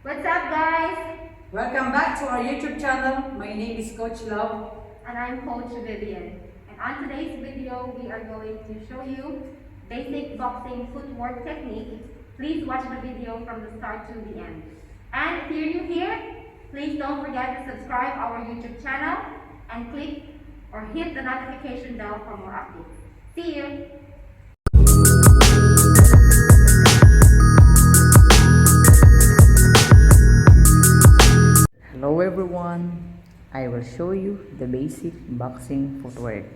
What's up, guys? Welcome back to our YouTube channel. My name is Coach Love. And I'm Coach Vivian. And on today's video, we are going to show you basic boxing footwork technique. Please watch the video from the start to the end. And if you're new here, please don't forget to subscribe our YouTube channel and click or hit the notification bell for more updates. See you! Hello everyone, I will show you the basic boxing footwork.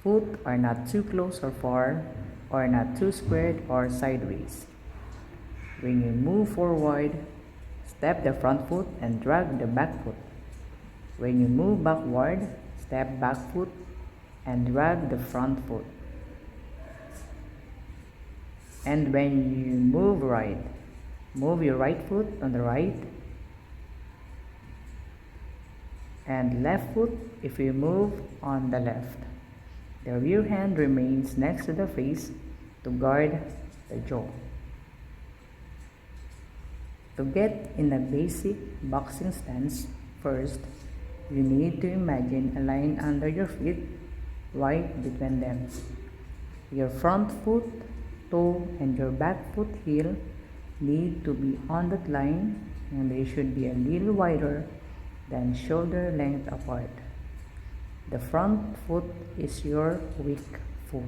Foot are not too close or far, or not too squared or sideways. When you move forward, step the front foot and drag the back foot. When you move backward, step back foot and drag the front foot. And when you move right, move your right foot on the right and left foot if you move on the left. The rear hand remains next to the face to guard the jaw. To get in a basic boxing stance, first, you need to imagine a line under your feet, right between them. Your front foot, toe, and your back foot heel need to be on that line, and they should be a little wider than shoulder length apart. The front foot is your weak foot.